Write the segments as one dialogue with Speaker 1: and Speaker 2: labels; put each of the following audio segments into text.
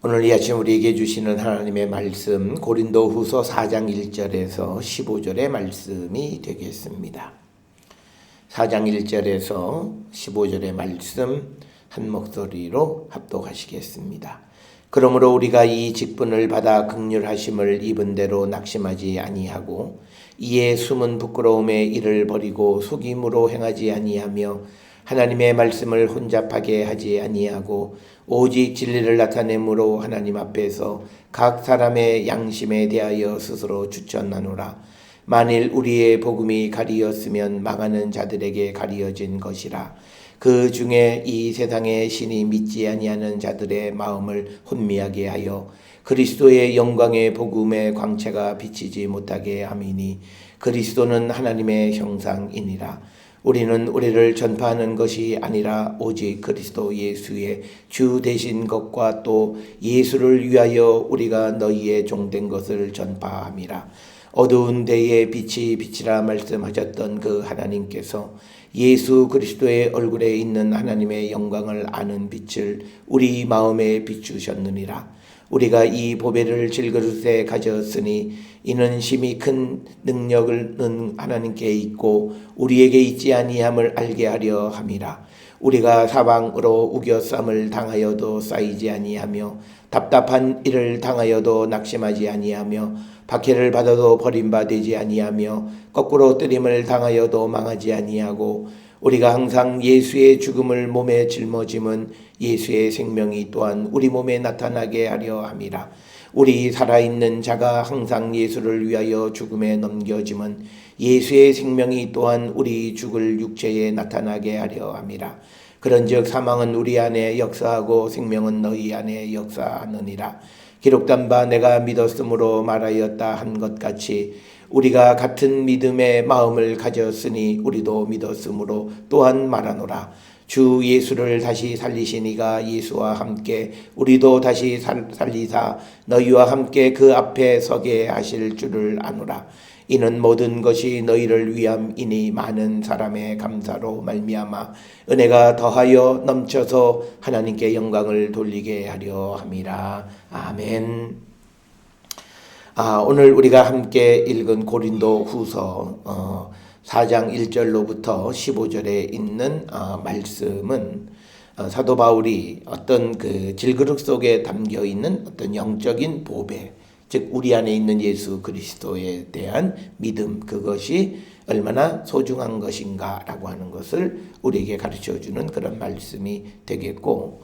Speaker 1: 오늘 이 아침 우리에게 주시는 하나님의 말씀 고린도후서 4장 1절에서 15절의 말씀이 되겠습니다. 4장 1절에서 15절의 말씀 한 목소리로 합독하시겠습니다. 그러므로 우리가 이 직분을 받아 긍휼하심을 입은 대로 낙심하지 아니하고 이에 숨은 부끄러움에 이를 버리고 속임으로 행하지 아니하며 하나님의 말씀을 혼잡하게 하지 아니하고 오직 진리를 나타내므로 하나님 앞에서 각 사람의 양심에 대하여 스스로 추천하노라. 만일 우리의 복음이 가리었으면 망하는 자들에게 가리어진 것이라. 그 중에 이 세상의 신이 믿지 아니하는 자들의 마음을 혼미하게 하여 그리스도의 영광의 복음의 광채가 비치지 못하게 함이니 그리스도는 하나님의 형상이니라. 우리는 우리를 전파하는 것이 아니라 오직 그리스도 예수의 주 되신 것과 또 예수를 위하여 우리가 너희의 종된 것을 전파함이라. 어두운 데에 빛이 빛이라 말씀하셨던 그 하나님께서 예수 그리스도의 얼굴에 있는 하나님의 영광을 아는 빛을 우리 마음에 비추셨느니라. 우리가 이 보배를 질그릇에 가졌으니 이는 심히 큰 능력을 하나님께 있고 우리에게 있지 아니함을 알게 하려 함이라. 우리가 사방으로 우겨쌈을 당하여도 쌓이지 아니하며 답답한 일을 당하여도 낙심하지 아니하며 박해를 받아도 버림받지 아니하며 거꾸로 뜨림을 당하여도 망하지 아니하고 우리가 항상 예수의 죽음을 몸에 짊어짐은 예수의 생명이 또한 우리 몸에 나타나게 하려 함이라. 우리 살아있는 자가 항상 예수를 위하여 죽음에 넘겨짐은 예수의 생명이 또한 우리 죽을 육체에 나타나게 하려 함이라. 그런즉 사망은 우리 안에 역사하고 생명은 너희 안에 역사하느니라. 기록된 바 내가 믿었으므로 말하였다 한 것 같이 우리가 같은 믿음의 마음을 가졌으니 우리도 믿었으므로 또한 말하노라. 주 예수를 다시 살리시니가 예수와 함께 우리도 다시 살리사 너희와 함께 그 앞에 서게 하실 줄을 아노라. 이는 모든 것이 너희를 위함이니 많은 사람의 감사로 말미암아 은혜가 더하여 넘쳐서 하나님께 영광을 돌리게 하려 함이라. 아멘. 오늘 우리가 함께 읽은 고린도후서 4장 1절로부터 15절에 있는 말씀은 사도 바울이 어떤 그 질그릇 속에 담겨 있는 어떤 영적인 보배, 즉 우리 안에 있는 예수 그리스도에 대한 믿음, 그것이 얼마나 소중한 것인가라고 하는 것을 우리에게 가르쳐주는 그런 말씀이 되겠고,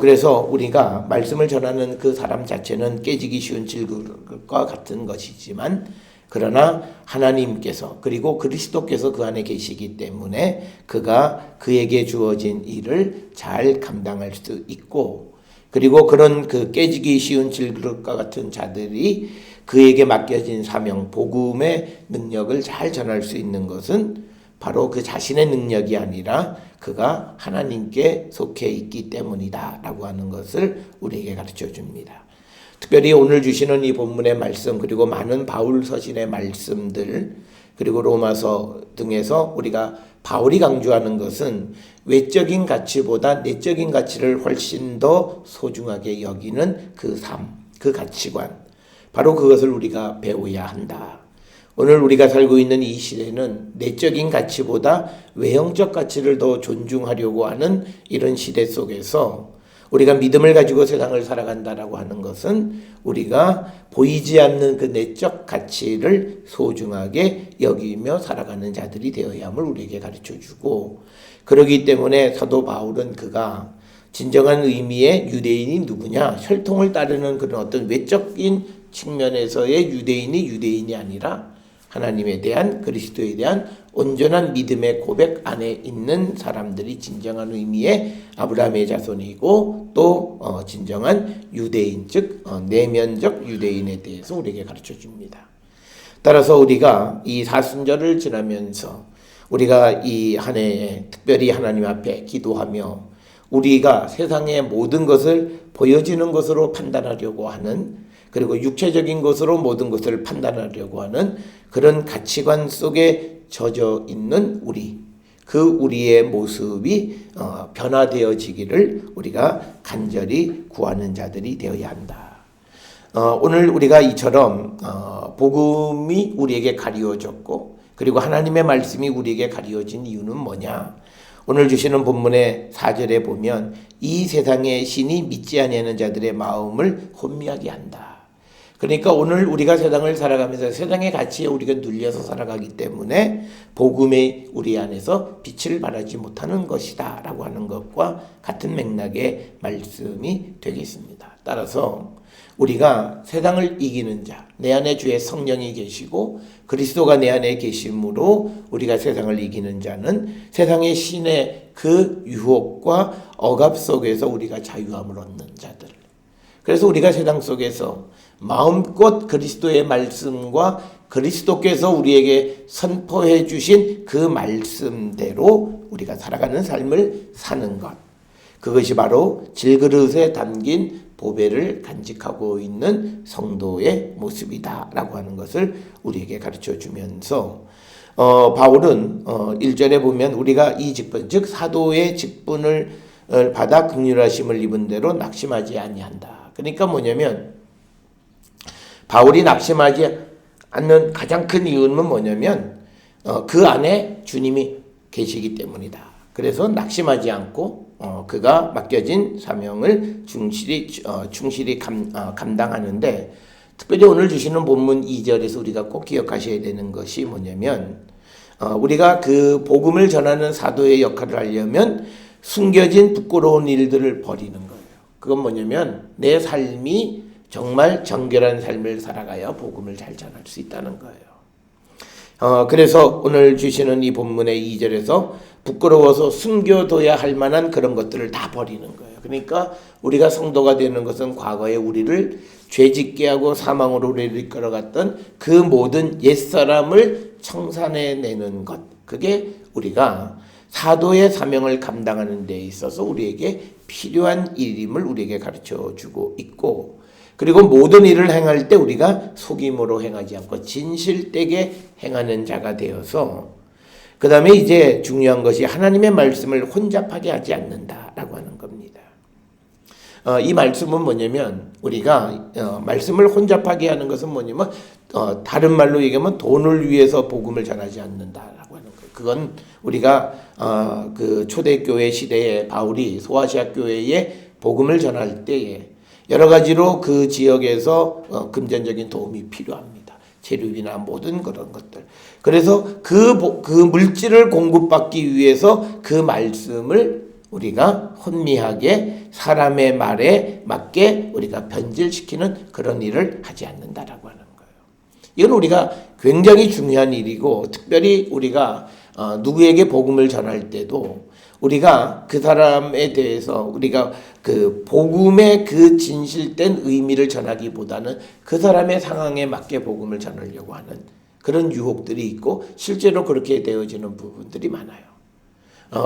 Speaker 1: 그래서 우리가 말씀을 전하는 그 사람 자체는 깨지기 쉬운 질그릇과 같은 것이지만 그러나 하나님께서 그리고 그리스도께서 그 안에 계시기 때문에 그가 그에게 주어진 일을 잘 감당할 수 있고, 그리고 그런 그 깨지기 쉬운 질그릇과 같은 자들이 그에게 맡겨진 사명, 복음의 능력을 잘 전할 수 있는 것은 바로 그 자신의 능력이 아니라 그가 하나님께 속해 있기 때문이다 라고 하는 것을 우리에게 가르쳐 줍니다. 특별히 오늘 주시는 이 본문의 말씀, 그리고 많은 바울 서신의 말씀들, 그리고 로마서 등에서 우리가 바울이 강조하는 것은 외적인 가치보다 내적인 가치를 훨씬 더 소중하게 여기는 그 삶, 그 가치관, 바로 그것을 우리가 배워야 한다. 오늘 우리가 살고 있는 이 시대는 내적인 가치보다 외형적 가치를 더 존중하려고 하는 이런 시대 속에서 우리가 믿음을 가지고 세상을 살아간다라고 하는 것은 우리가 보이지 않는 그 내적 가치를 소중하게 여기며 살아가는 자들이 되어야 함을 우리에게 가르쳐주고, 그러기 때문에 사도 바울은 그가 진정한 의미의 유대인이 누구냐, 혈통을 따르는 그런 어떤 외적인 측면에서의 유대인이 아니라 하나님에 대한, 그리스도에 대한 온전한 믿음의 고백 안에 있는 사람들이 진정한 의미의 아브라함의 자손이고 또 진정한 유대인, 즉 내면적 유대인에 대해서 우리에게 가르쳐 줍니다. 따라서 우리가 이 사순절을 지나면서 우리가 이 한 해에 특별히 하나님 앞에 기도하며 우리가 세상의 모든 것을 보여지는 것으로 판단하려고 하는, 그리고 육체적인 것으로 모든 것을 판단하려고 하는 그런 가치관 속에 젖어 있는 우리, 그 우리의 모습이 변화되어지기를 우리가 간절히 구하는 자들이 되어야 한다. 오늘 우리가 이처럼 복음이 우리에게 가리워졌고 그리고 하나님의 말씀이 우리에게 가리워진 이유는 뭐냐? 오늘 주시는 본문의 4절에 보면 이 세상의 신이 믿지 아니하는 자들의 마음을 혼미하게 한다. 그러니까 오늘 우리가 세상을 살아가면서 세상의 가치에 우리가 눌려서 살아가기 때문에 복음이 우리 안에서 빛을 발하지 못하는 것이다 라고 하는 것과 같은 맥락의 말씀이 되겠습니다. 따라서 우리가 세상을 이기는 자, 내 안에 주의 성령이 계시고 그리스도가 내 안에 계심으로 우리가 세상을 이기는 자는 세상의 신의 그 유혹과 억압 속에서 우리가 자유함을 얻는 자들. 그래서 우리가 세상 속에서 마음껏 그리스도의 말씀과 그리스도께서 우리에게 선포해 주신 그 말씀대로 우리가 살아가는 삶을 사는 것. 그것이 바로 질그릇에 담긴 보배를 간직하고 있는 성도의 모습이다라고 하는 것을 우리에게 가르쳐 주면서 바울은 1절에 보면 우리가 이 직분, 즉 사도의 직분을 받아 긍휼하심을 입은 대로 낙심하지 아니한다. 그러니까 뭐냐면 바울이 낙심하지 않는 가장 큰 이유는 뭐냐면 그 안에 주님이 계시기 때문이다. 그래서 낙심하지 않고 그가 맡겨진 사명을 충실히 감당하는데 특별히 오늘 주시는 본문 2절에서 우리가 꼭 기억하셔야 되는 것이 뭐냐면 우리가 그 복음을 전하는 사도의 역할을 하려면 숨겨진 부끄러운 일들을 버리는 거예요. 그건 뭐냐면 내 삶이 정말 정결한 삶을 살아가야 복음을 잘 전할 수 있다는 거예요. 그래서 오늘 주시는 이 본문의 2절에서 부끄러워서 숨겨둬야 할 만한 그런 것들을 다 버리는 거예요. 그러니까 우리가 성도가 되는 것은 과거에 우리를 죄짓게 하고 사망으로 우리를 이끌어갔던 그 모든 옛사람을 청산해내는 것. 그게 우리가 사도의 사명을 감당하는 데 있어서 우리에게 필요한 일임을 우리에게 가르쳐주고 있고 그리고 모든 일을 행할 때 우리가 속임으로 행하지 않고 진실되게 행하는 자가 되어서 그 다음에 이제 중요한 것이 하나님의 말씀을 혼잡하게 하지 않는다라고 하는 겁니다. 이 말씀은 뭐냐면 우리가 말씀을 혼잡하게 하는 것은 뭐냐면 다른 말로 얘기하면 돈을 위해서 복음을 전하지 않는다라고 하는 거예요. 그건 우리가 그 초대교회 시대에 바울이 소아시아 교회에 복음을 전할 때에 여러 가지로 그 지역에서 금전적인 도움이 필요합니다. 재료비나 모든 그런 것들. 그래서 그 물질을 공급받기 위해서 그 말씀을 우리가 혼미하게 사람의 말에 맞게 우리가 변질시키는 그런 일을 하지 않는다라고 하는 거예요. 이건 우리가 굉장히 중요한 일이고 특별히 우리가 누구에게 복음을 전할 때도 우리가 그 사람에 대해서 우리가 그 복음의 그 진실된 의미를 전하기보다는 그 사람의 상황에 맞게 복음을 전하려고 하는 그런 유혹들이 있고 실제로 그렇게 되어지는 부분들이 많아요.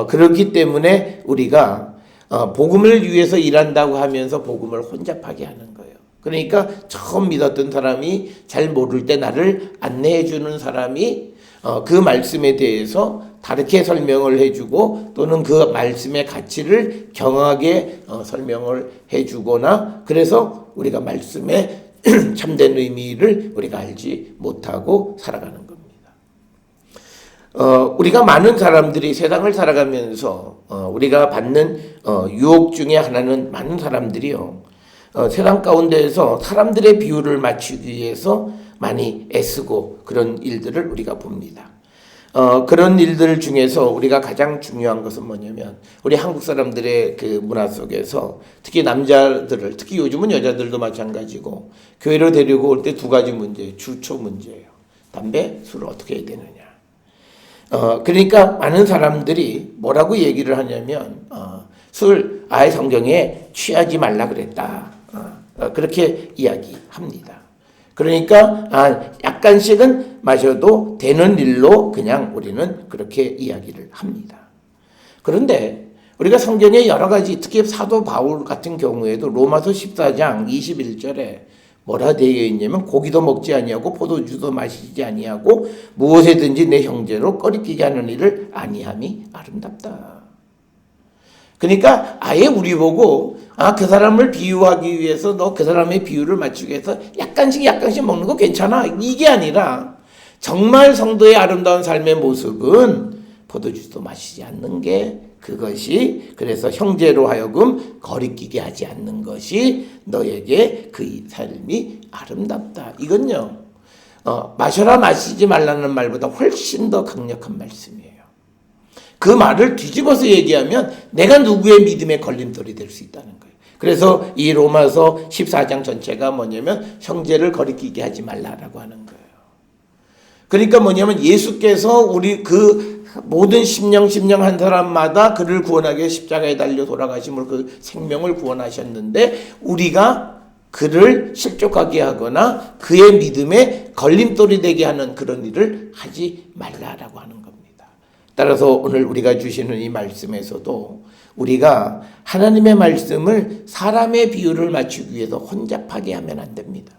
Speaker 1: 그렇기 때문에 우리가 복음을 위해서 일한다고 하면서 복음을 혼잡하게 하는 거예요. 그러니까 처음 믿었던 사람이 잘 모를 때 나를 안내해 주는 사람이 그 말씀에 대해서 다르게 설명을 해주고 또는 그 말씀의 가치를 경하게 설명을 해주거나 그래서 우리가 말씀의 참된 의미를 우리가 알지 못하고 살아가는 겁니다. 우리가 많은 사람들이 세상을 살아가면서 우리가 받는 유혹 중에 하나는 많은 사람들이요. 세상 가운데에서 사람들의 비율을 맞추기 위해서 많이 애쓰고 그런 일들을 우리가 봅니다. 그런 일들 중에서 우리가 가장 중요한 것은 뭐냐면 우리 한국 사람들의 그 문화 속에서 특히 남자들을 특히 요즘은 여자들도 마찬가지고 교회로 데리고 올 때 두 가지 문제, 주초 문제예요. 담배, 술을 어떻게 해야 되느냐. 그러니까 많은 사람들이 뭐라고 얘기를 하냐면 술 아예 성경에 취하지 말라 그랬다. 그렇게 이야기합니다. 그러니까 약간씩은 마셔도 되는 일로 그냥 우리는 그렇게 이야기를 합니다. 그런데 우리가 성경에 여러 가지 특히 사도 바울 같은 경우에도 로마서 14장 21절에 뭐라 되어 있냐면 고기도 먹지 아니하고 포도주도 마시지 아니하고 무엇에든지 내 형제로 꺼리끼게 하는 일을 아니함이 아름답다. 그러니까 아예 우리 보고 그 사람을 비유하기 위해서 너 그 사람의 비유를 맞추기 위해서 약간씩 먹는 거 괜찮아. 이게 아니라 정말 성도의 아름다운 삶의 모습은 포도주도 마시지 않는 게 그것이 그래서 형제로 하여금 거리끼게 하지 않는 것이 너에게 그 삶이 아름답다. 이건요. 마셔라 마시지 말라는 말보다 훨씬 더 강력한 말씀이에요. 그 말을 뒤집어서 얘기하면 내가 누구의 믿음의 걸림돌이 될 수 있다는 거예요. 그래서 이 로마서 14장 전체가 뭐냐면 형제를 거리끼게 하지 말라라고 하는 거예요. 그러니까 뭐냐면 예수께서 우리 그 모든 심령 한 사람마다 그를 구원하기 위해 십자가에 달려 돌아가심으로 그 생명을 구원하셨는데 우리가 그를 실족하게 하거나 그의 믿음에 걸림돌이 되게 하는 그런 일을 하지 말라라고 하는 겁니다. 따라서 오늘 우리가 주시는 이 말씀에서도 우리가 하나님의 말씀을 사람의 비유를 맞추기 위해서 혼잡하게 하면 안 됩니다.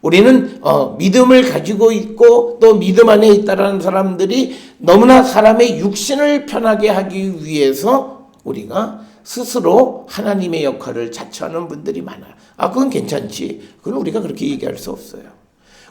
Speaker 1: 우리는 믿음을 가지고 있고 또 믿음 안에 있다라는 사람들이 너무나 사람의 육신을 편하게 하기 위해서 우리가 스스로 하나님의 역할을 자처하는 분들이 많아요. 그건 괜찮지. 그건 우리가 그렇게 얘기할 수 없어요.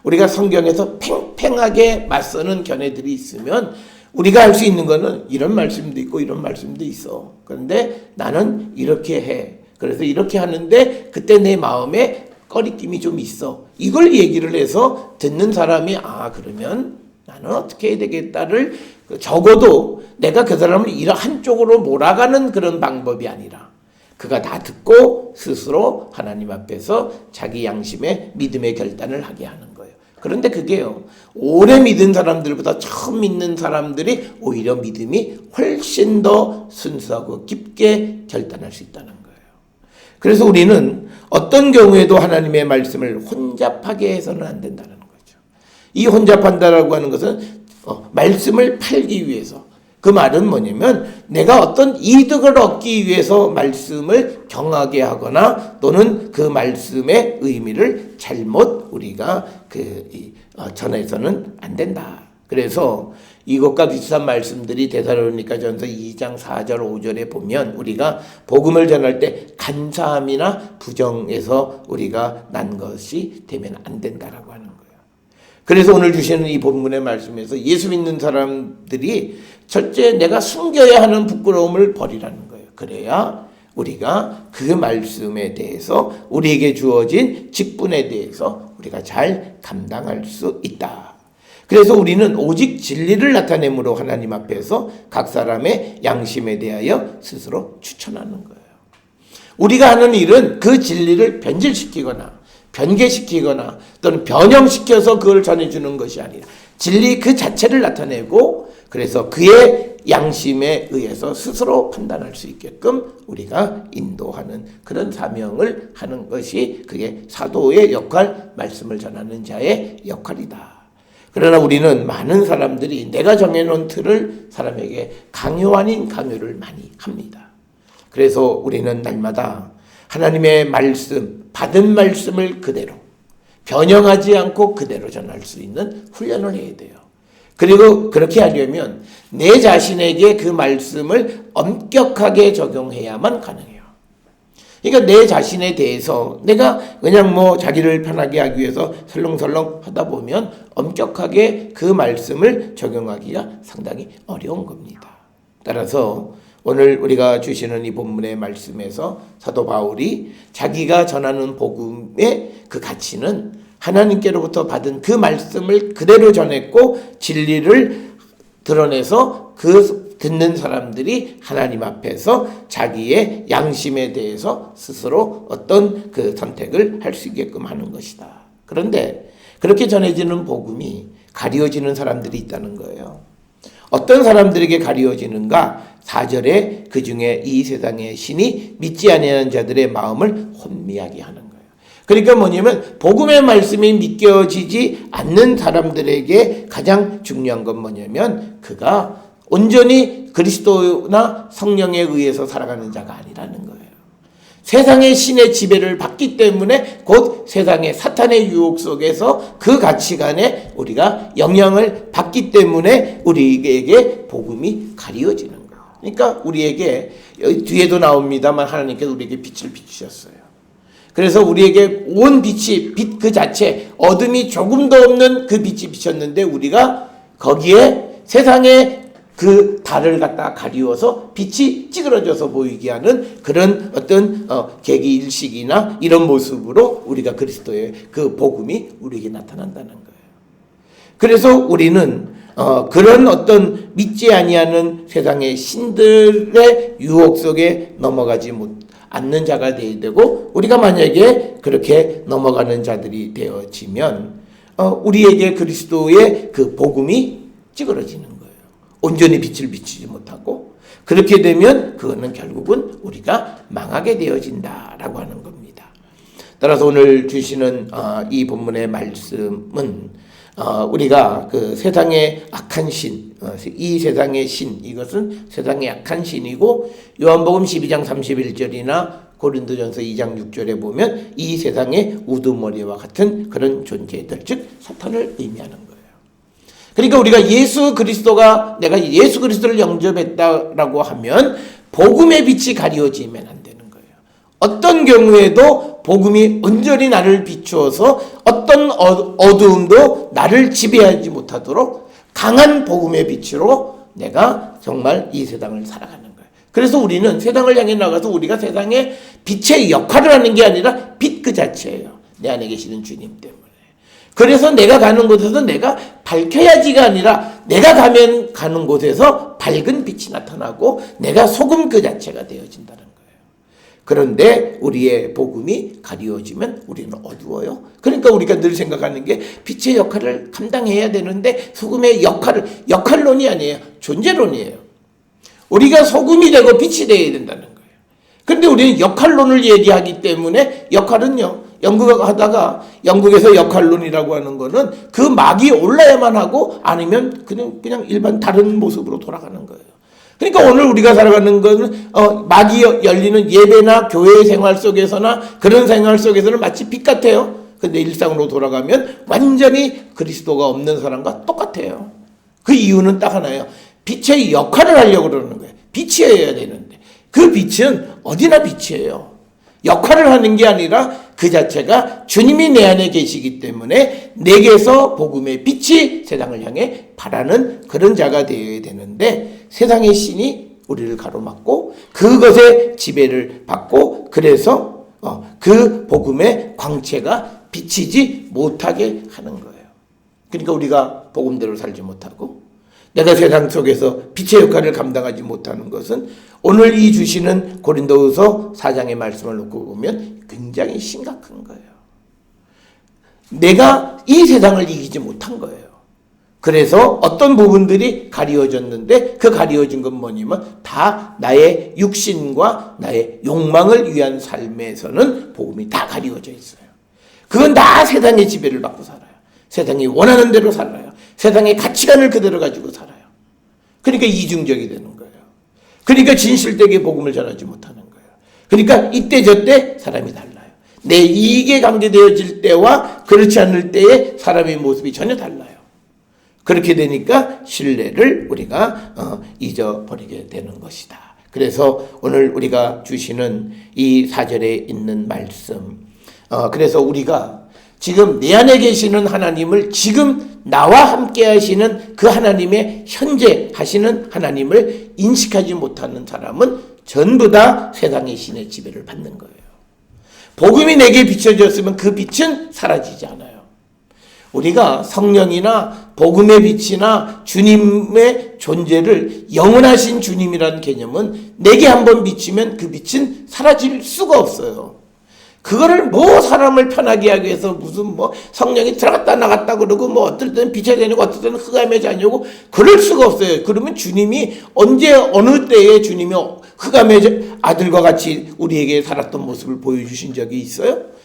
Speaker 1: 우리가 성경에서 팽팽하게 맞서는 견해들이 있으면 우리가 할 수 있는 거는 이런 말씀도 있고 이런 말씀도 있어. 그런데 나는 이렇게 해. 그래서 이렇게 하는데 그때 내 마음에 꺼리낌이 좀 있어. 이걸 얘기를 해서 듣는 사람이 그러면 나는 어떻게 해야 되겠다를 적어도 내가 그 사람을 한쪽으로 몰아가는 그런 방법이 아니라 그가 다 듣고 스스로 하나님 앞에서 자기 양심의 믿음의 결단을 하게 하는 거예요. 그런데 그게요. 오래 믿은 사람들보다 처음 믿는 사람들이 오히려 믿음이 훨씬 더 순수하고 깊게 결단할 수 있다는 거예요. 그래서 우리는 어떤 경우에도 하나님의 말씀을 혼잡하게 해서는 안 된다는 거죠. 이 혼잡한다라고 하는 것은 말씀을 팔기 위해서 그 말은 뭐냐면 내가 어떤 이득을 얻기 위해서 말씀을 경하게 하거나 또는 그 말씀의 의미를 잘못 우리가 전해서는 안 된다. 그래서 이것과 비슷한 말씀들이 데살로니가전서 2장 4절 5절에 보면 우리가 복음을 전할 때 간사함이나 부정에서 우리가 난 것이 되면 안 된다라고 하는 거예요. 그래서 오늘 주시는 이 본문의 말씀에서 예수 믿는 사람들이 첫째 내가 숨겨야 하는 부끄러움을 버리라는 거예요. 그래야 우리가 그 말씀에 대해서 우리에게 주어진 직분에 대해서 우리가 잘 감당할 수 있다. 그래서 우리는 오직 진리를 나타내므로 하나님 앞에서 각 사람의 양심에 대하여 스스로 추천하는 거예요. 우리가 하는 일은 그 진리를 변질시키거나 변개시키거나 또는 변형시켜서 그걸 전해주는 것이 아니라 진리 그 자체를 나타내고 그래서 그의 양심에 의해서 스스로 판단할 수 있게끔 우리가 인도하는 그런 사명을 하는 것이 그게 사도의 역할, 말씀을 전하는 자의 역할이다. 그러나 우리는 많은 사람들이 내가 정해놓은 틀을 사람에게 강요 아닌 강요를 많이 합니다. 그래서 우리는 날마다 하나님의 말씀, 받은 말씀을 그대로 변형하지 않고 그대로 전할 수 있는 훈련을 해야 돼요. 그리고 그렇게 하려면 내 자신에게 그 말씀을 엄격하게 적용해야만 가능해요. 그러니까 내 자신에 대해서 내가 그냥 자기를 편하게 하기 위해서 설렁설렁 하다 보면 엄격하게 그 말씀을 적용하기가 상당히 어려운 겁니다. 따라서 오늘 우리가 주시는 이 본문의 말씀에서 사도 바울이 자기가 전하는 복음의 그 가치는 하나님께로부터 받은 그 말씀을 그대로 전했고 진리를 드러내서 그 듣는 사람들이 하나님 앞에서 자기의 양심에 대해서 스스로 어떤 그 선택을 할 수 있게끔 하는 것이다. 그런데 그렇게 전해지는 복음이 가리워지는 사람들이 있다는 거예요. 어떤 사람들에게 가리워지는가? 4절에 그 중에 이 세상의 신이 믿지 아니하는 자들의 마음을 혼미하게 하는 거예요. 그러니까 뭐냐면 복음의 말씀이 믿겨지지 않는 사람들에게 가장 중요한 건 뭐냐면 그가 온전히 그리스도나 성령에 의해서 살아가는 자가 아니라는 거예요. 세상의 신의 지배를 받기 때문에 곧 세상의 사탄의 유혹 속에서 그 가치관에 우리가 영향을 받기 때문에 우리에게 복음이 가리워지는 거예요. 그러니까 우리에게 뒤에도 나옵니다만 하나님께서 우리에게 빛을 비추셨어요. 그래서 우리에게 온 빛이 빛 그 자체 어둠이 조금도 없는 그 빛이 비쳤는데 우리가 거기에 세상의 그 달을 갖다 가리워서 빛이 찌그러져서 보이게 하는 그런 어떤 계기일식이나 이런 모습으로 우리가 그리스도의 그 복음이 우리에게 나타난다는 거예요. 그래서 우리는 그런 어떤 믿지 아니하는 세상의 신들의 유혹 속에 넘어가지 않는 자가 되어야 되고, 우리가 만약에 그렇게 넘어가는 자들이 되어지면 우리에게 그리스도의 그 복음이 찌그러지는 거예요. 온전히 빛을 비추지 못하고, 그렇게 되면 그거는 결국은 우리가 망하게 되어진다라고 하는 겁니다. 따라서 오늘 주시는 이 본문의 말씀은 우리가 그 세상의 악한 신, 이 세상의 신, 이것은 세상의 악한 신이고, 요한복음 12장 31절이나 고린도전서 2장 6절에 보면 이 세상의 우두머리와 같은 그런 존재들, 즉 사탄을 의미하는 거예요. 그러니까 우리가 예수 그리스도가, 내가 예수 그리스도를 영접했다라고 하면 복음의 빛이 가리워지면 안 되는 거예요. 어떤 경우에도 복음이 온전히 나를 비추어서 어떤 어두움도 나를 지배하지 못하도록 강한 복음의 빛으로 내가 정말 이 세상을 살아가는 거예요. 그래서 우리는 세상을 향해 나가서 우리가 세상에 빛의 역할을 하는 게 아니라 빛 그 자체예요. 내 안에 계시는 주님 때문에. 그래서 내가 가는 곳에서 내가 밝혀야지가 아니라 내가 가는 곳에서 밝은 빛이 나타나고 내가 소금 그 자체가 되어진다는 거예요. 그런데 우리의 복음이 가리워지면 우리는 어두워요. 그러니까 우리가 늘 생각하는 게 빛의 역할을 감당해야 되는데 소금의 역할론이 아니에요. 존재론이에요. 우리가 소금이 되고 빛이 되어야 된다는 거예요. 그런데 우리는 역할론을 얘기하기 때문에, 역할은요, 영국에서 역할론이라고 하는 거는 그 막이 올라야만 하고 아니면 그냥 일반 다른 모습으로 돌아가는 거예요. 그러니까 오늘 우리가 살아가는 것은 막이 열리는 예배나 교회 생활 속에서나 그런 생활 속에서는 마치 빛 같아요. 근데 일상으로 돌아가면 완전히 그리스도가 없는 사람과 똑같아요. 그 이유는 딱 하나예요. 빛의 역할을 하려고 그러는 거예요. 빛이어야 되는데 그 빛은 어디나 빛이에요. 역할을 하는 게 아니라 그 자체가 주님이 내 안에 계시기 때문에 내게서 복음의 빛이 세상을 향해 바라는 그런 자가 되어야 되는데, 세상의 신이 우리를 가로막고 그것의 지배를 받고, 그래서 그 복음의 광채가 비치지 못하게 하는 거예요. 그러니까 우리가 복음대로 살지 못하고 내가 세상 속에서 빛의 역할을 감당하지 못하는 것은 오늘 이 주시는 고린도후서 4장의 말씀을 놓고 보면 굉장히 심각한 거예요. 내가 이 세상을 이기지 못한 거예요. 그래서 어떤 부분들이 가리워졌는데 그 가리워진 건 뭐냐면 다 나의 육신과 나의 욕망을 위한 삶에서는 복음이 다 가리워져 있어요. 그건 다 세상의 지배를 받고 살아요. 세상이 원하는 대로 살아요. 세상의 가치관을 그대로 가지고 살아요. 그러니까 이중적이 되는 거예요. 그러니까 진실되게 복음을 전하지 못하는 거예요. 그러니까 이때 저때 사람이 달라요. 내 이익에 관계되어질 때와 그렇지 않을 때의 사람의 모습이 전혀 달라요. 그렇게 되니까 신뢰를 우리가 잊어버리게 되는 것이다. 그래서 오늘 우리가 주시는 이 4절에 있는 말씀, 그래서 우리가 지금 내 안에 계시는 하나님을, 지금 나와 함께 하시는 그 하나님의 현재 하시는 하나님을 인식하지 못하는 사람은 전부 다 세상의 신의 지배를 받는 거예요. 복음이 내게 비춰졌으면 그 빛은 사라지지 않아요. 우리가 성령이나 복음의 빛이나 주님의 존재를, 영원하신 주님이라는 개념은 내게 한번 비치면 그 빛은 사라질 수가 없어요. 그거를 사람을 편하게 하기 위해서 무슨 성령이 들어갔다 나갔다 그러고 어떨 때는 빛의 자녀고 어떨 때는 흑암의 자녀고 그럴 수가 없어요. 그러면 주님이 언제 어느 때에 주님이 흑암의 아들과 같이 우리에게 살았던 모습을 보여주신 적이 있어요?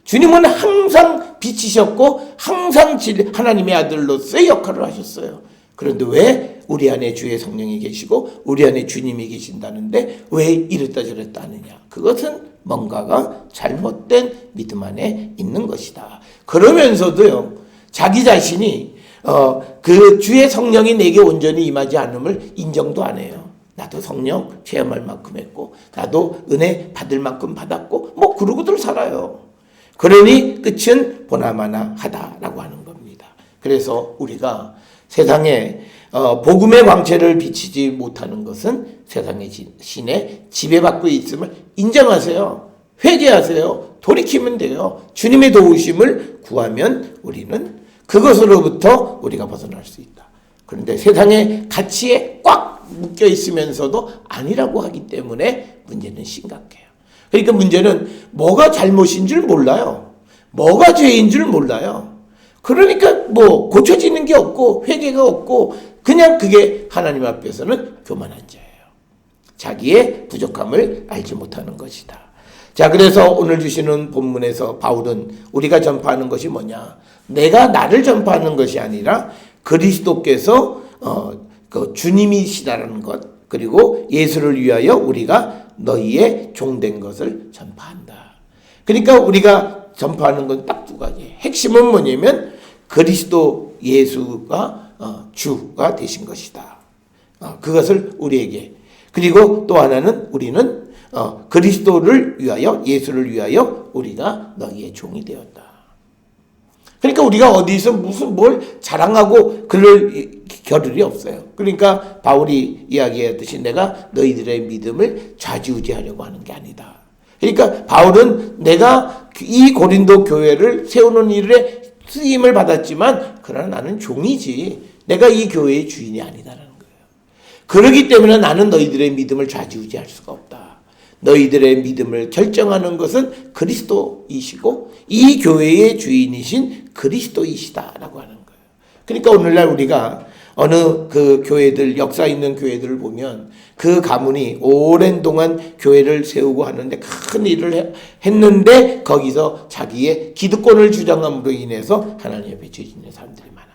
Speaker 1: 주님은 항상 빛이셨고 항상 하나님의 아들로서의 역할을 하셨어요. 그런데 왜 우리 안에 주의 성령이 계시고 우리 안에 주님이 계신다는데 왜 이랬다 저랬다 하느냐? 그것은 뭔가가 잘못된 믿음 안에 있는 것이다. 그러면서도요, 자기 자신이 그 주의 성령이 내게 온전히 임하지 않음을 인정도 안 해요. 나도 성령 체험할 만큼 했고, 나도 은혜 받을 만큼 받았고, 뭐 그러고들 살아요. 그러니 끝은 보나마나 하다라고 하는 겁니다. 그래서 우리가 세상에 복음의 광채를 비치지 못하는 것은 세상의 신에 지배받고 있음을 인정하세요. 회개하세요. 돌이키면 돼요. 주님의 도우심을 구하면 우리는 그것으로부터 우리가 벗어날 수 있다. 그런데 세상의 가치에 꽉 묶여 있으면서도 아니라고 하기 때문에 문제는 심각해요. 그러니까 문제는 뭐가 잘못인 줄 몰라요. 뭐가 죄인 줄 몰라요. 그러니까 뭐 고쳐지는 게 없고 회개가 없고 그냥 그게 하나님 앞에서는 교만한 자예요. 자기의 부족함을 알지 못하는 것이다. 자, 그래서 오늘 주시는 본문에서 바울은 우리가 전파하는 것이 뭐냐? 내가 나를 전파하는 것이 아니라 그리스도께서 그 주님이시다라는 것, 그리고 예수를 위하여 우리가 너희의 종된 것을 전파한다. 그러니까 우리가 전파하는 건 딱 두 가지. 핵심은 뭐냐면 그리스도 예수가 주가 되신 것이다. 그것을 우리에게. 그리고 또 하나는 우리는 그리스도를 위하여, 예수를 위하여 우리가 너희의 종이 되었다. 그러니까 우리가 어디서 무슨 뭘 자랑하고 그럴 겨를이 없어요. 그러니까 바울이 이야기했듯이 내가 너희들의 믿음을 좌지우지하려고 하는 게 아니다. 그러니까 바울은 내가 이 고린도 교회를 세우는 일에 쓰임을 받았지만 그러나 나는 종이지 내가 이 교회의 주인이 아니다라는 거예요. 그렇기 때문에 나는 너희들의 믿음을 좌지우지할 수가 없다. 너희들의 믿음을 결정하는 것은 그리스도이시고 이 교회의 주인이신 그리스도이시다라고 하는 거예요. 그러니까 오늘날 우리가 어느 그 교회들, 역사 있는 교회들을 보면 그 가문이 오랜 동안 교회를 세우고 하는데 큰 일을 했는데 거기서 자기의 기득권을 주장함으로 인해서 하나님 앞에 죄짓는 사람들이 많아요.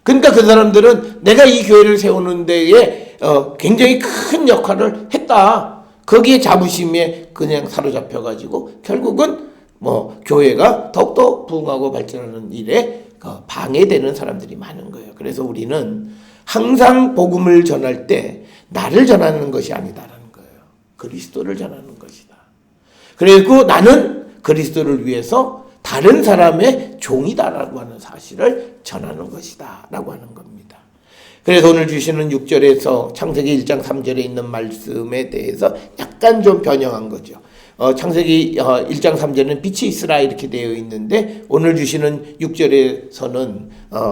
Speaker 1: 그러니까 그 사람들은 내가 이 교회를 세우는 데에 굉장히 큰 역할을 했다. 거기에 자부심에 그냥 사로잡혀가지고 결국은 뭐 교회가 더욱더 부흥하고 발전하는 일에 방해되는 사람들이 많은 거예요. 그래서 우리는 항상 복음을 전할 때 나를 전하는 것이 아니다라는 거예요. 그리스도를 전하는 것이다. 그리고 나는 그리스도를 위해서 다른 사람의 종이다라고 하는 사실을 전하는 것이다 라고 하는 겁니다. 그래서 오늘 주시는 6절에서 창세기 1장 3절에 있는 말씀에 대해서 약간 좀 변형한 거죠. 창세기 1장 3절은 빛이 있으라 이렇게 되어 있는데 오늘 주시는 6절에서는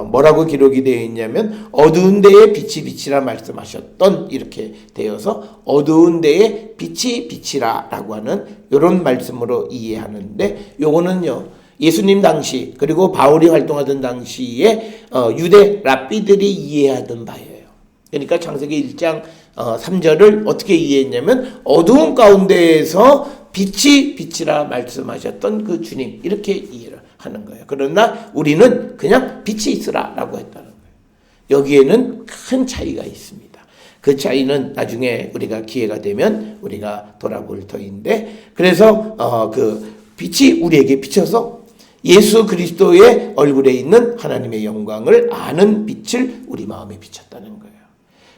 Speaker 1: 뭐라고 기록이 되어 있냐면 어두운 데에 빛이 비치라 말씀하셨던 이렇게 되어서 어두운 데에 빛이 비치라 라고 하는 이런 말씀으로 이해하는데 요거는요 예수님 당시 그리고 바울이 활동하던 당시에 유대 랍비들이 이해하던 바예요. 그러니까 창세기 1장 3절을 어떻게 이해했냐면 어두운 가운데에서 빛이 비치라 말씀하셨던 그 주님 이렇게 이해를 하는 거예요. 그러나 우리는 그냥 빛이 있으라 라고 했다는 거예요. 여기에는 큰 차이가 있습니다. 그 차이는 나중에 우리가 기회가 되면 우리가 돌아볼 터인데 그래서 그 빛이 우리에게 비쳐서 예수 그리스도의 얼굴에 있는 하나님의 영광을 아는 빛을 우리 마음에 비쳤다는 거예요.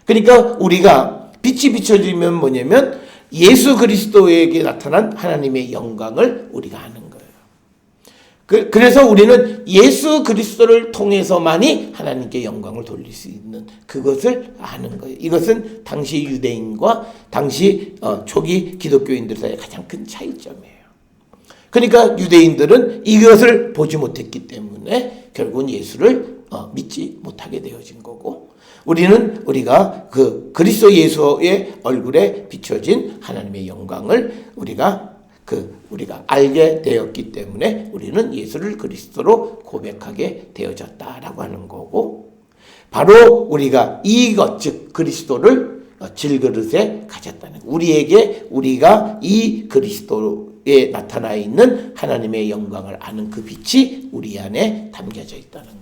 Speaker 1: 그러니까 우리가 빛이 비춰지면 뭐냐면 예수 그리스도에게 나타난 하나님의 영광을 우리가 아는 거예요. 그래서 우리는 예수 그리스도를 통해서만이 하나님께 영광을 돌릴 수 있는 그것을 아는 거예요. 이것은 당시 유대인과 당시 초기 기독교인들 사이의 가장 큰 차이점이에요. 그러니까 유대인들은 이것을 보지 못했기 때문에 결국은 예수를 믿지 못하게 되어진 거고 우리가 그 그리스도 예수의 얼굴에 비춰진 하나님의 영광을 우리가 알게 되었기 때문에 우리는 예수를 그리스도로 고백하게 되어졌다라고 하는 거고 바로 우리가 이것 즉 그리스도를 질그릇에 가졌다는 거예요. 우리가 이 그리스도에 나타나 있는 하나님의 영광을 아는 그 빛이 우리 안에 담겨져 있다는 거예요.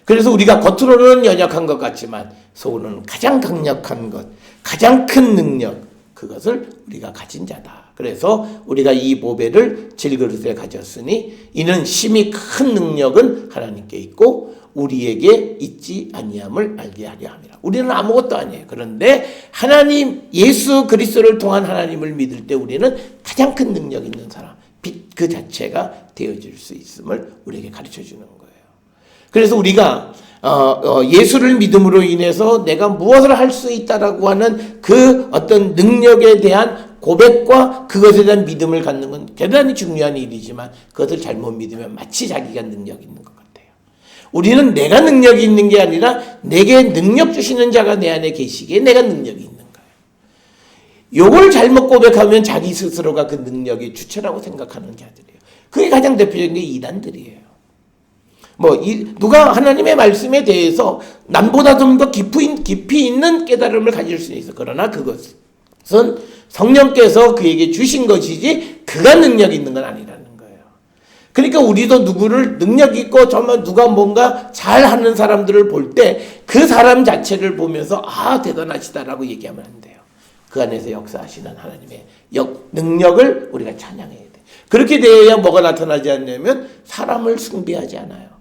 Speaker 1: 그래서 우리가 겉으로는 연약한 것 같지만 속으로는 가장 강력한 것, 가장 큰 능력, 그것을 우리가 가진 자다. 그래서 우리가 이 보배를 질그릇에 가졌으니 이는 심히 큰 능력은 하나님께 있고 우리에게 있지 아니함을 알게 하려 함이라. 우리는 아무것도 아니에요. 그런데 하나님 예수 그리스도를 통한 하나님을 믿을 때 우리는 가장 큰 능력 있는 사람, 빛 그 자체가 되어질 수 있음을 우리에게 가르쳐 주는 거예요. 그래서 우리가 예수를 믿음으로 인해서 내가 무엇을 할 수 있다라고 하는 그 어떤 능력에 대한 고백과 그것에 대한 믿음을 갖는 건 대단히 중요한 일이지만 그것을 잘못 믿으면 마치 자기가 능력 있는 것 같아요. 우리는 내가 능력이 있는 게 아니라 내게 능력 주시는 자가 내 안에 계시기에 내가 능력이 있는 거예요. 요걸 잘못 고백하면 자기 스스로가 그 능력의 주체라고 생각하는 자들이에요. 그게 가장 대표적인 게 이단들이에요. 누가 하나님의 말씀에 대해서 남보다 좀 더 깊이 있는 깨달음을 가질 수 있어. 그러나 그것은 성령께서 그에게 주신 것이지 그가 능력이 있는 건 아니라는 거예요. 그러니까 우리도 누구를 능력 있고 정말 누가 뭔가 잘하는 사람들을 볼 때 그 사람 자체를 보면서 대단하시다라고 얘기하면 안 돼요. 그 안에서 역사하시는 하나님의 능력을 우리가 찬양해야 돼. 그렇게 되어야 뭐가 나타나지 않냐면 사람을 숭배하지 않아요.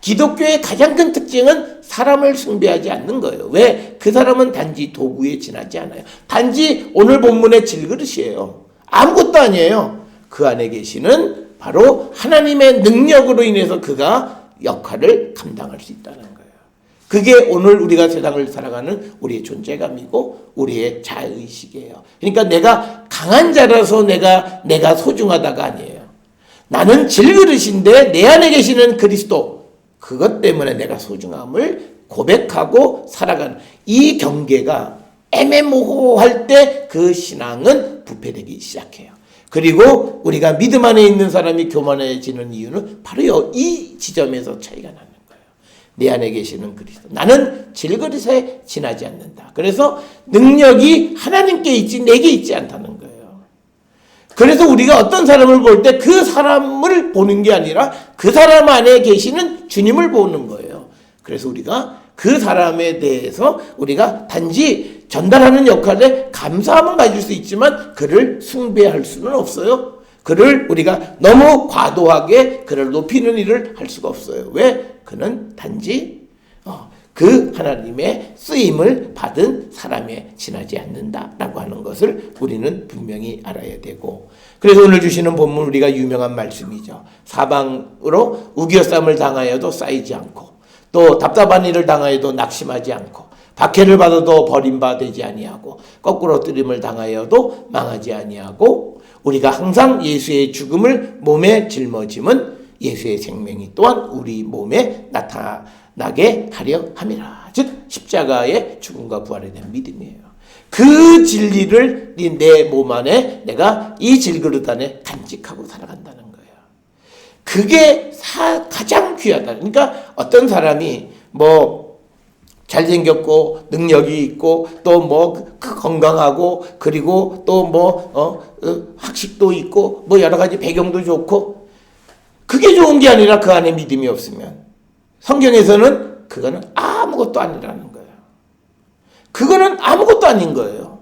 Speaker 1: 기독교의 가장 큰 특징은 사람을 숭배하지 않는 거예요. 왜? 그 사람은 단지 도구에 지나지 않아요. 단지 오늘 본문의 질그릇이에요. 아무것도 아니에요. 그 안에 계시는 바로 하나님의 능력으로 인해서 그가 역할을 감당할 수 있다는 거예요. 그게 오늘 우리가 세상을 살아가는 우리의 존재감이고 우리의 자의식이에요. 그러니까 내가 강한 자라서 내가 소중하다가 아니에요. 나는 질그릇인데 내 안에 계시는 그리스도, 그것 때문에 내가 소중함을 고백하고 살아가는 이 경계가 애매모호할 때 그 신앙은 부패되기 시작해요. 그리고 우리가 믿음 안에 있는 사람이 교만해지는 이유는 바로 이 지점에서 차이가 나는 거예요. 내 안에 계시는 그리스도. 나는 질그릇에 지나지 않는다. 그래서 능력이 하나님께 있지 내게 있지 않다는 거예요. 그래서 우리가 어떤 사람을 볼 때 그 사람을 보는 게 아니라 그 사람 안에 계시는 주님을 보는 거예요. 그래서 우리가 그 사람에 대해서 우리가 단지 전달하는 역할에 감사함은 가질 수 있지만 그를 숭배할 수는 없어요. 그를 우리가 너무 과도하게 그를 높이는 일을 할 수가 없어요. 왜? 그는 단지 그 하나님의 쓰임을 받은 사람에 지나지 않는다라고 하는 것을 우리는 분명히 알아야 되고, 그래서 오늘 주시는 본문 우리가 유명한 말씀이죠. 사방으로 우겨쌈을 당하여도 쌓이지 않고 또 답답한 일을 당하여도 낙심하지 않고 박해를 받아도 버림받지 아니하고 거꾸로 뜨림을 당하여도 망하지 아니하고 우리가 항상 예수의 죽음을 몸에 짊어짐은 예수의 생명이 또한 우리 몸에 나타나게 하려 함이라. 즉 십자가의 죽음과 부활에 대한 믿음이에요. 그 진리를 내 몸 안에 내가 이 질그릇 안에 간직하고 살아간다는 거예요. 그게 가장 귀하다. 그러니까 어떤 사람이 잘생겼고 능력이 있고 또 건강하고 그리고 또 학식도 있고 여러 가지 배경도 좋고 그게 좋은 게 아니라 그 안에 믿음이 없으면 성경에서는 그거는 아무것도 아니라는 거예요. 그거는 아무것도 아닌 거예요.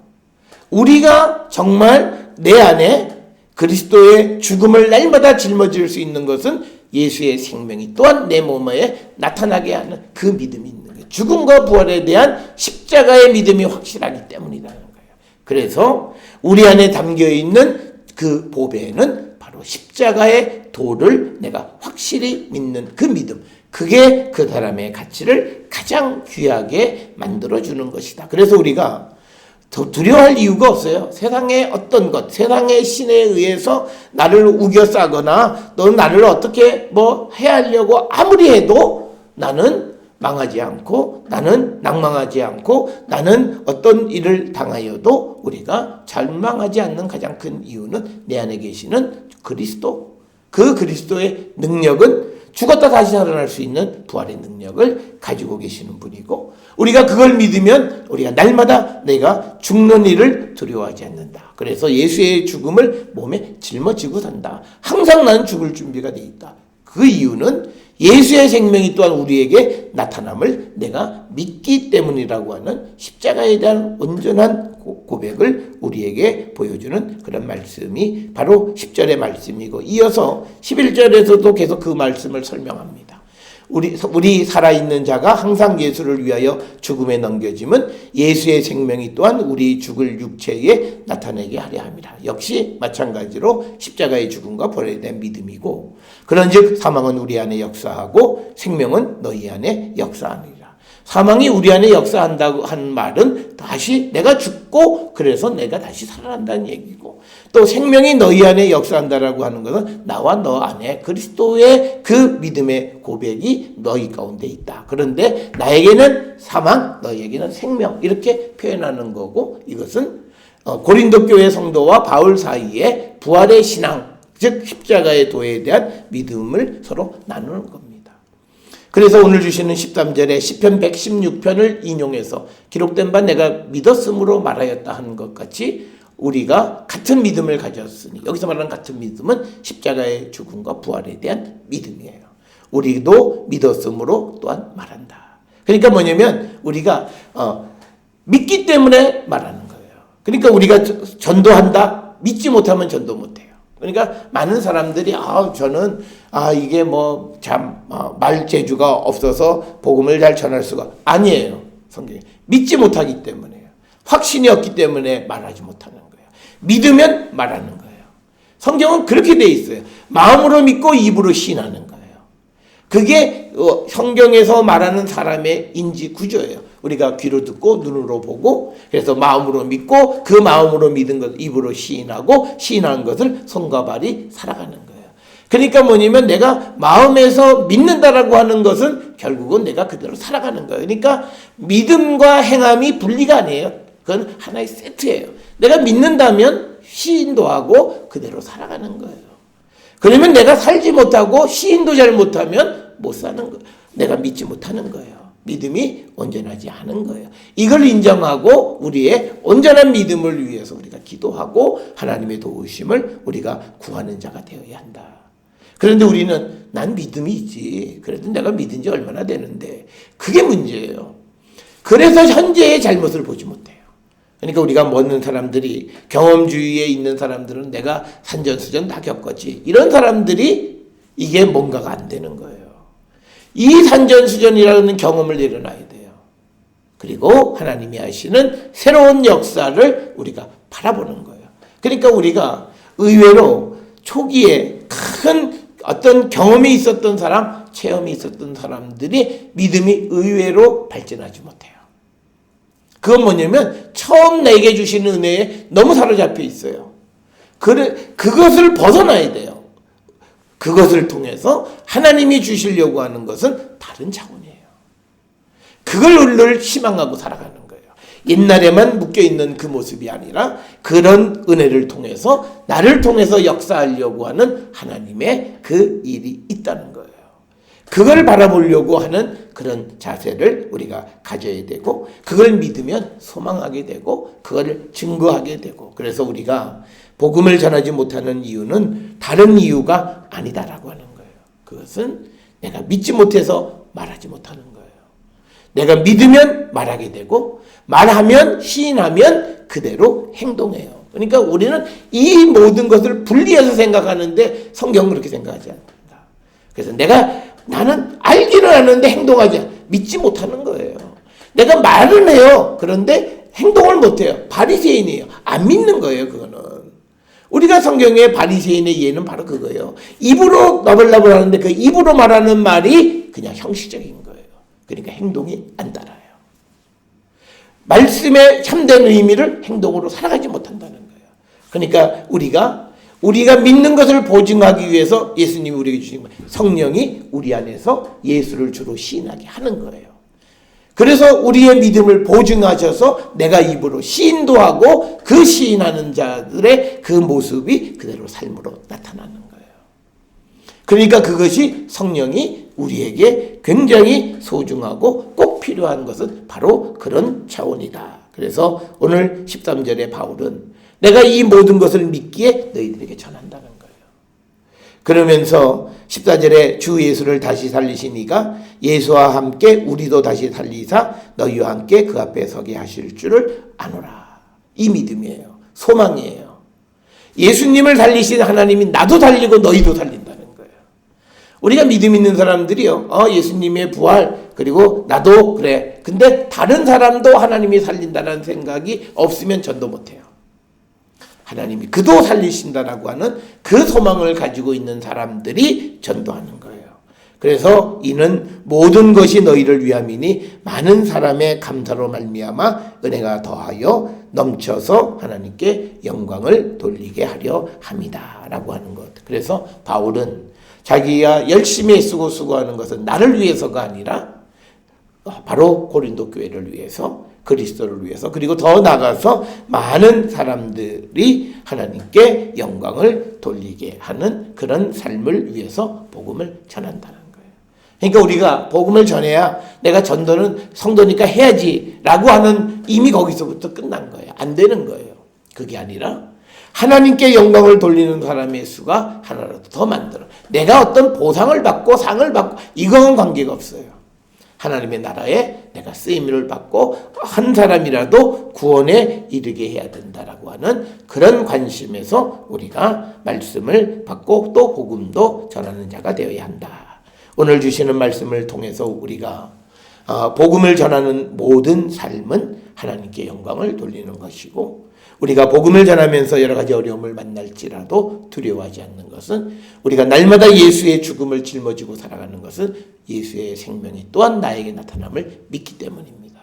Speaker 1: 우리가 정말 내 안에 그리스도의 죽음을 날마다 짊어질 수 있는 것은 예수의 생명이 또한 내 몸에 나타나게 하는 그 믿음이 있는 거예요. 죽음과 부활에 대한 십자가의 믿음이 확실하기 때문이라는 거예요. 그래서 우리 안에 담겨있는 그 보배는 바로 십자가의 도를 내가 확실히 믿는 그 믿음, 그게 그 사람의 가치를 가장 귀하게 만들어주는 것이다. 그래서 우리가 더 두려워할 이유가 없어요. 세상의 어떤 것, 세상의 신에 의해서 나를 우겨싸거나 너 나를 어떻게 해하려고 아무리 해도 나는 망하지 않고 나는 낭망하지 않고 나는 어떤 일을 당하여도 우리가 절망하지 않는 가장 큰 이유는 내 안에 계시는 그리스도, 그 그리스도의 능력은 죽었다 다시 살아날 수 있는 부활의 능력을 가지고 계시는 분이고 우리가 그걸 믿으면 우리가 날마다 내가 죽는 일을 두려워하지 않는다. 그래서 예수의 죽음을 몸에 짊어지고 산다. 항상 나는 죽을 준비가 돼 있다. 그 이유는 예수의 생명이 또한 우리에게 나타남을 내가 믿기 때문이라고 하는 십자가에 대한 온전한 고백을 우리에게 보여주는 그런 말씀이 바로 10절의 말씀이고, 이어서 11절에서도 계속 그 말씀을 설명합니다. 우리 살아있는 자가 항상 예수를 위하여 죽음에 넘겨짐은 예수의 생명이 또한 우리 죽을 육체에 나타내게 하려 함이라. 역시 마찬가지로 십자가의 죽음과 부활에 대한 믿음이고, 그런즉 사망은 우리 안에 역사하고 생명은 너희 안에 역사하느니라. 사망이 우리 안에 역사한다고 하는 말은 다시 내가 죽고 그래서 내가 다시 살아난다는 얘기고, 또 생명이 너희 안에 역사한다라고 하는 것은 나와 너 안에 그리스도의 그 믿음의 고백이 너희 가운데 있다. 그런데 나에게는 사망, 너희에게는 생명, 이렇게 표현하는 거고, 이것은 고린도 교회 성도와 바울 사이에 부활의 신앙, 즉 십자가의 도에 대한 믿음을 서로 나누는 겁니다. 그래서 오늘 주시는 13절에 시편 116편을 인용해서 기록된 바 내가 믿었으므로 말하였다 하는 것 같이 우리가 같은 믿음을 가졌으니, 여기서 말하는 같은 믿음은 십자가의 죽음과 부활에 대한 믿음이에요. 우리도 믿었으므로 또한 말한다. 그러니까 뭐냐면 우리가 믿기 때문에 말하는 거예요. 그러니까 우리가 전도한다, 믿지 못하면 전도 못해요. 그러니까 많은 사람들이 저는 이게 뭐 참 말 재주가 없어서 복음을 잘 전할 수가, 아니에요. 성경이 믿지 못하기 때문에요. 확신이 없기 때문에 말하지 못하는 거예요. 믿으면 말하는 거예요. 성경은 그렇게 돼 있어요. 마음으로 믿고 입으로 시인하는 거예요. 그게 성경에서 말하는 사람의 인지 구조예요. 우리가 귀로 듣고 눈으로 보고, 그래서 마음으로 믿고 그 마음으로 믿은 것 입으로 시인하고, 시인한 것을 손과 발이 살아가는 거예요. 그러니까 뭐냐면 내가 마음에서 믿는다라고 하는 것은 결국은 내가 그대로 살아가는 거예요. 그러니까 믿음과 행함이 분리가 아니에요. 그건 하나의 세트예요. 내가 믿는다면 시인도 하고 그대로 살아가는 거예요. 그러면 내가 살지 못하고 시인도 잘 못하면 못 사는 거예요. 내가 믿지 못하는 거예요. 믿음이 온전하지 않은 거예요. 이걸 인정하고 우리의 온전한 믿음을 위해서 우리가 기도하고 하나님의 도우심을 우리가 구하는 자가 되어야 한다. 그런데 우리는 난 믿음이 있지, 그래도 내가 믿은 지 얼마나 되는데, 그게 문제예요. 그래서 현재의 잘못을 보지 못해요. 그러니까 우리가 모든 사람들이, 경험주의에 있는 사람들은 내가 산전수전 다 겪었지, 이런 사람들이 이게 뭔가가 안 되는 거예요. 이 산전수전이라는 경험을 내려놔야 돼요. 그리고 하나님이 하시는 새로운 역사를 우리가 바라보는 거예요. 그러니까 우리가 의외로 초기에 큰 어떤 경험이 있었던 사람, 체험이 있었던 사람들이 믿음이 의외로 발전하지 못해요. 그건 뭐냐면 처음 내게 주시는 은혜에 너무 사로잡혀 있어요. 그것을 벗어나야 돼요. 그것을 통해서 하나님이 주시려고 하는 것은 다른 차원이에요. 그걸 늘 희망하고 살아가는 거예요. 옛날에만 묶여있는 그 모습이 아니라 그런 은혜를 통해서 나를 통해서 역사하려고 하는 하나님의 그 일이 있다는 거예요. 그걸 바라보려고 하는 그런 자세를 우리가 가져야 되고, 그걸 믿으면 소망하게 되고 그걸 증거하게 되고, 그래서 우리가 복음을 전하지 못하는 이유는 다른 이유가 아니다라고 하는 거예요. 그것은 내가 믿지 못해서 말하지 못하는 거예요. 내가 믿으면 말하게 되고, 말하면 시인하면 그대로 행동해요. 그러니까 우리는 이 모든 것을 분리해서 생각하는데 성경은 그렇게 생각하지 않는다. 그래서 나는 알기는 하는데 행동하지 않아. 믿지 못하는 거예요. 내가 말은 해요. 그런데 행동을 못해요. 바리새인이에요. 안 믿는 거예요. 그거는. 우리가 성경의 바리새인의 예는 바로 그거예요. 입으로 너블너블 하는데 그 입으로 말하는 말이 그냥 형식적인 거예요. 그러니까 행동이 안 따라요. 말씀의 참된 의미를 행동으로 살아가지 못한다는 거예요. 그러니까 우리가 믿는 것을 보증하기 위해서 예수님이 우리에게 주신 성령이 우리 안에서 예수를 주로 시인하게 하는 거예요. 그래서 우리의 믿음을 보증하셔서 내가 입으로 시인도 하고 그 시인하는 자들의 그 모습이 그대로 삶으로 나타나는 거예요. 그러니까 그것이 성령이 우리에게 굉장히 소중하고 꼭 필요한 것은 바로 그런 차원이다. 그래서 오늘 13절에 바울은 내가 이 모든 것을 믿기에 너희들에게 전한다는 거예요. 그러면서 14절에 주 예수를 다시 살리시니가 예수와 함께 우리도 다시 살리사 너희와 함께 그 앞에 서게 하실 줄을 아노라. 이 믿음이에요. 소망이에요. 예수님을 살리신 하나님이 나도 살리고 너희도 살린다는 거예요. 우리가 믿음 있는 사람들이요. 예수님의 부활 그리고 나도 그래. 근데 다른 사람도 하나님이 살린다는 생각이 없으면 전도 못해요. 하나님이 그도 살리신다라고 하는 그 소망을 가지고 있는 사람들이 전도하는 거예요. 그래서 이는 모든 것이 너희를 위함이니 많은 사람의 감사로 말미암아 은혜가 더하여 넘쳐서 하나님께 영광을 돌리게 하려 함이다 라고 하는 것. 그래서 바울은 자기가 열심히 쓰고 수고하는 것은 나를 위해서가 아니라 바로 고린도 교회를 위해서, 그리스도를 위해서, 그리고 더 나아가서 많은 사람들이 하나님께 영광을 돌리게 하는 그런 삶을 위해서 복음을 전한다는 거예요. 그러니까 우리가 복음을 전해야 내가 전도는 성도니까 해야지 라고 하는 이미 거기서부터 끝난 거예요. 안 되는 거예요. 그게 아니라 하나님께 영광을 돌리는 사람의 수가 하나라도 더 만들어. 내가 어떤 보상을 받고 상을 받고 이거는 관계가 없어요. 하나님의 나라에 내가 쓰임을 받고 한 사람이라도 구원에 이르게 해야 된다라고 하는 그런 관심에서 우리가 말씀을 받고 또 복음도 전하는 자가 되어야 한다. 오늘 주시는 말씀을 통해서 우리가 복음을 전하는 모든 삶은 하나님께 영광을 돌리는 것이고, 우리가 복음을 전하면서 여러 가지 어려움을 만날지라도 두려워하지 않는 것은, 우리가 날마다 예수의 죽음을 짊어지고 살아가는 것은 예수의 생명이 또한 나에게 나타남을 믿기 때문입니다.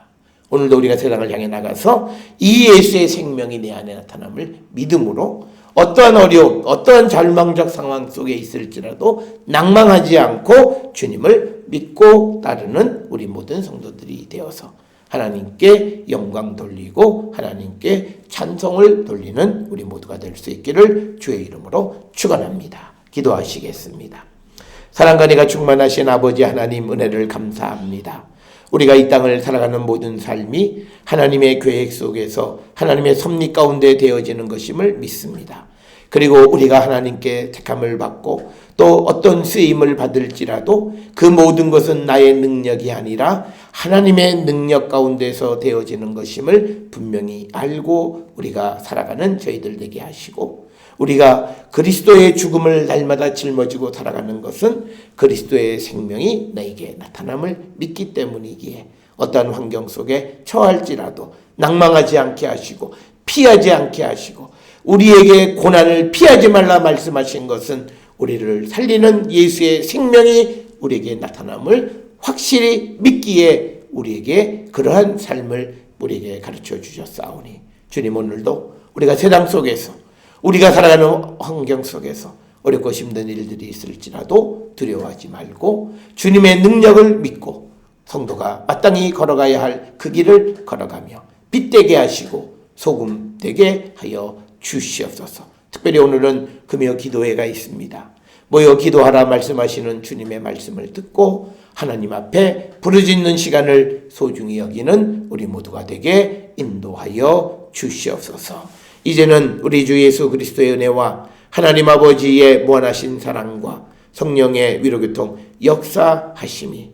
Speaker 1: 오늘도 우리가 세상을 향해 나가서 이 예수의 생명이 내 안에 나타남을 믿음으로 어떠한 어려움, 어떠한 절망적 상황 속에 있을지라도 낭망하지 않고 주님을 믿고 따르는 우리 모든 성도들이 되어서 하나님께 영광 돌리고 하나님께 찬송을 돌리는 우리 모두가 될 수 있기를 주의 이름으로 축원합니다. 기도하시겠습니다. 사랑과 은혜가 충만하신 아버지 하나님, 은혜를 감사합니다. 우리가 이 땅을 살아가는 모든 삶이 하나님의 계획 속에서 하나님의 섭리 가운데 되어지는 것임을 믿습니다. 그리고 우리가 하나님께 택함을 받고 또 어떤 쓰임을 받을지라도 그 모든 것은 나의 능력이 아니라 하나님의 능력 가운데서 되어지는 것임을 분명히 알고 우리가 살아가는 저희들 되게 하시고, 우리가 그리스도의 죽음을 날마다 짊어지고 살아가는 것은 그리스도의 생명이 나에게 나타남을 믿기 때문이기에 어떠한 환경 속에 처할지라도 낭망하지 않게 하시고 피하지 않게 하시고, 우리에게 고난을 피하지 말라 말씀하신 것은 우리를 살리는 예수의 생명이 우리에게 나타남을 확실히 믿기에 우리에게 그러한 삶을 우리에게 가르쳐 주셨사오니, 주님, 오늘도 우리가 세상 속에서 우리가 살아가는 환경 속에서 어렵고 힘든 일들이 있을지라도 두려워하지 말고 주님의 능력을 믿고 성도가 마땅히 걸어가야 할 그 길을 걸어가며 빛되게 하시고 소금 되게 하여 주시옵소서. 특별히 오늘은 금요 기도회가 있습니다. 모여 기도하라 말씀하시는 주님의 말씀을 듣고 하나님 앞에 부르짖는 시간을 소중히 여기는 우리 모두가 되게 인도하여 주시옵소서. 이제는 우리 주 예수 그리스도의 은혜와 하나님 아버지의 무한하신 사랑과 성령의 위로교통 역사하심이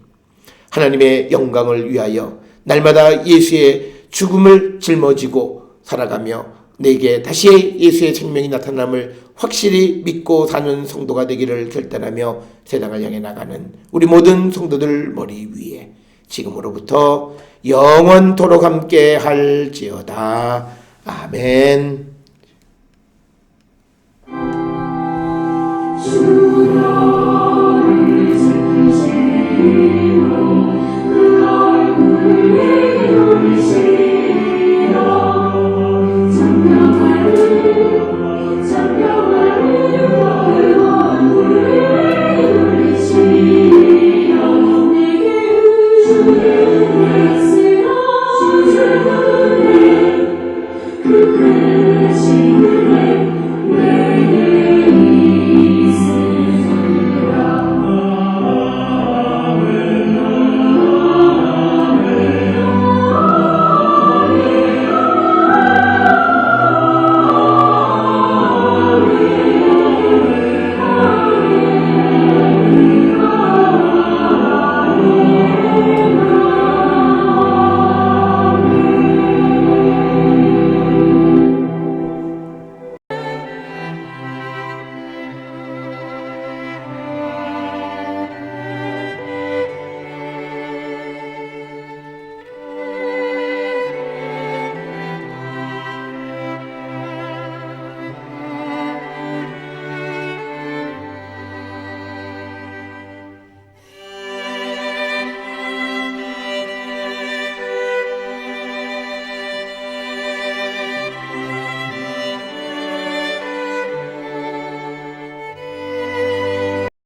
Speaker 1: 하나님의 영광을 위하여 날마다 예수의 죽음을 짊어지고 살아가며 내게 다시 예수의 생명이 나타남을 확실히 믿고 사는 성도가 되기를 결단하며 세상을 향해 나가는 우리 모든 성도들 머리 위에 지금으로부터 영원토록 함께 할지어다. 아멘.